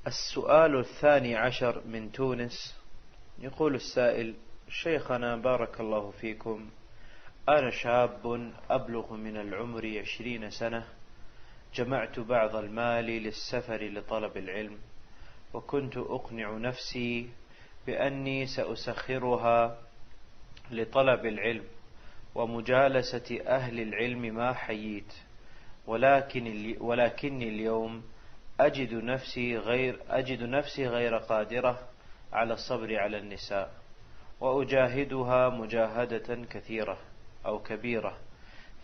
السؤال 12 من تونس. يقول السائل: شيخنا بارك الله فيكم، أنا شاب أبلغ من العمر 20 سنة، جمعت بعض المال للسفر لطلب العلم، وكنت أقنع نفسي بأني سأسخرها لطلب العلم ومجالسة أهل العلم ما حييت، ولكني اليوم أجد نفسي غير قادرة على الصبر على النساء، وأجاهدها مجاهدة كثيرة أو كبيرة،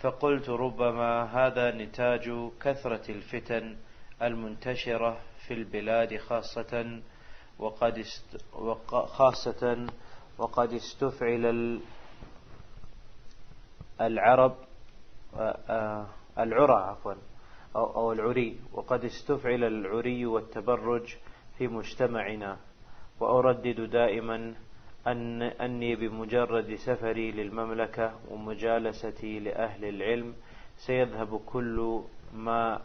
فقلت ربما هذا نتاج كثرة الفتن المنتشرة في البلاد وقد استفعل العرب العرى أو العري، وقد استفعل العري والتبرج في مجتمعنا، وأردد دائما أني بمجرد سفري للمملكة ومجالستي لأهل العلم سيذهب كل ما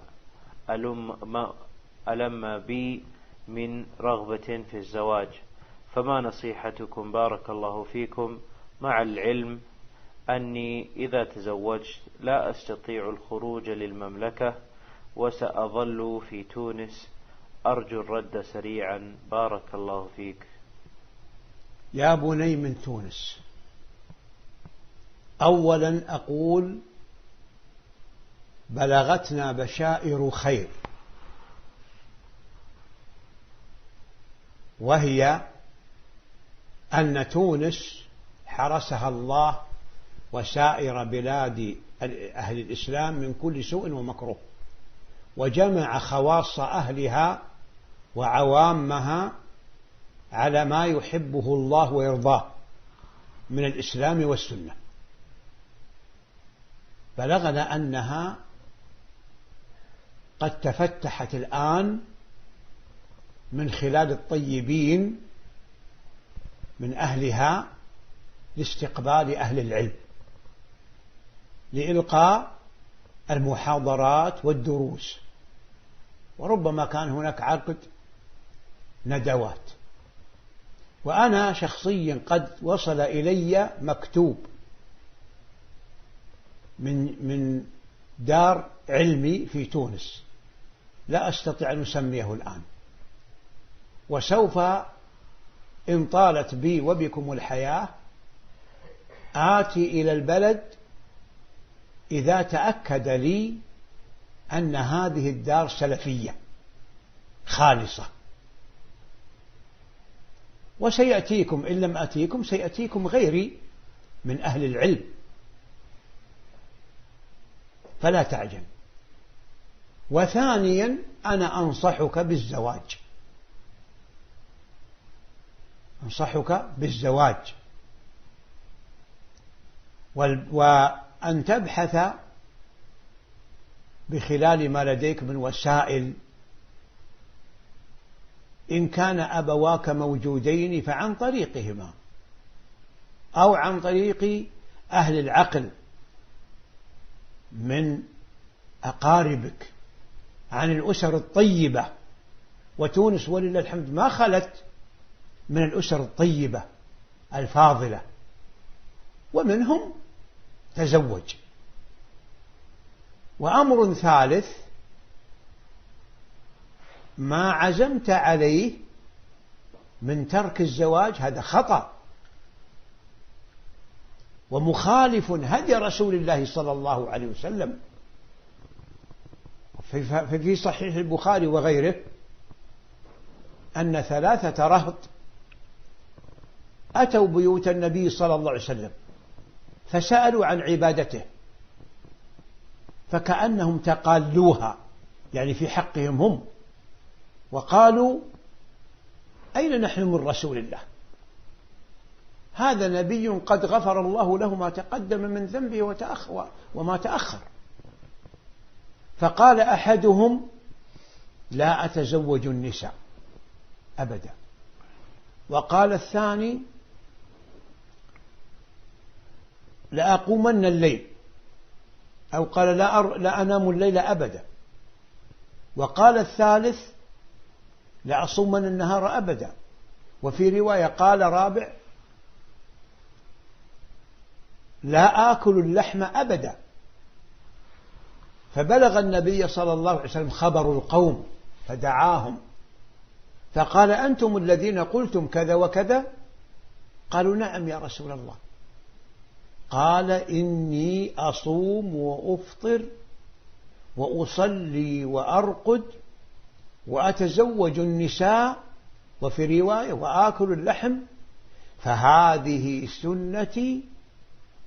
ألم بي من رغبة في الزواج، فما نصيحتكم بارك الله فيكم، مع العلم أني إذا تزوجت لا أستطيع الخروج للمملكة وسأظل في تونس، أرجو الرد سريعا بارك الله فيك. يا بني من تونس، أولا أقول بلغتنا بشائر خير، وهي أن تونس حرسها الله وسائر بلاد أهل الإسلام من كل سوء ومكروه، وجمع خواص أهلها وعوامها على ما يحبه الله ويرضاه من الإسلام والسنة. بلغنا أنها قد تفتحت الآن من خلال الطيبين من أهلها لاستقبال أهل العلم، لإلقاء المحاضرات والدروس، وربما كان هناك عقد ندوات. وأنا شخصيا قد وصل إلي مكتوب من دار علمي في تونس، لا أستطيع أن أسميه الآن، وسوف إن طالت بي وبكم الحياة آتي إلى البلد إذا تأكد لي أن هذه الدار سلفية خالصة، وسيأتيكم إن لم أتيكم سيأتيكم غيري من أهل العلم، فلا تعجل. وثانيا أنا أنصحك بالزواج، أنصحك بالزواج، وأن تبحث بخلال ما لديك من وسائل، إن كان أبواك موجودين فعن طريقهما، أو عن طريق أهل العقل من أقاربك، عن الأسر الطيبة. وتونس ولله الحمد ما خلت من الأسر الطيبة الفاضلة، ومنهم تزوج. وأمر ثالث، ما عزمت عليه من ترك الزواج هذا خطأ ومخالف هدي رسول الله صلى الله عليه وسلم. في صحيح البخاري وغيره أن 3 رهط أتوا بيوت النبي صلى الله عليه وسلم فسألوا عن عبادته، فكأنهم تقالوها يعني في حقهم هم، وقالوا أين نحن من رسول الله؟ هذا نبي قد غفر الله له ما تقدم من ذنبه وما تأخر. فقال أحدهم لا أتزوج النساء أبدا، وقال الثاني لأقومن الليل، أو قال لا أنام الليل أبدا، وقال الثالث لأصومن النهار أبدا. وفي رواية قال رابع: لا آكل اللحم أبدا. فبلغ النبي صلى الله عليه وسلم خبر القوم فدعاهم فقال: أنتم الذين قلتم كذا وكذا؟ قالوا: نعم يا رسول الله. قال: إني أصوم وأفطر وأصلي وأرقد وأتزوج النساء، وفي رواية: وآكل اللحم، فهذه سنتي،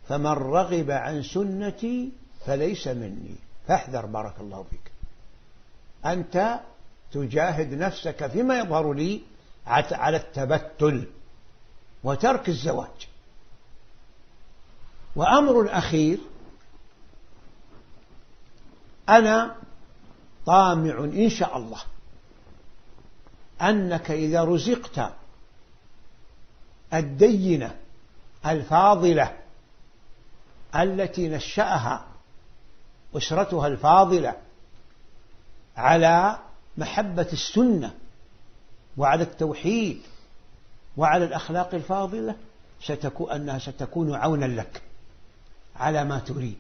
فمن رغب عن سنتي فليس مني. فاحذر بارك الله فيك، أنت تجاهد نفسك فيما يظهر لي على التبتل وترك الزواج. وأمر أخير: أنا طامع إن شاء الله أنك إذا رزقت الدينة الفاضلة التي نشأها أسرتها الفاضلة على محبة السنة وعلى التوحيد وعلى الأخلاق الفاضلة، أنها ستكون عونا لك على ما تريد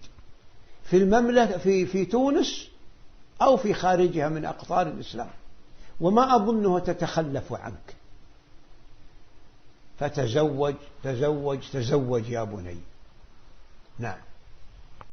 في المملكة، في تونس أو في خارجها من أقطار الإسلام، وما أظنها تتخلف عنك. فتزوج تزوج تزوج يا بني. نعم.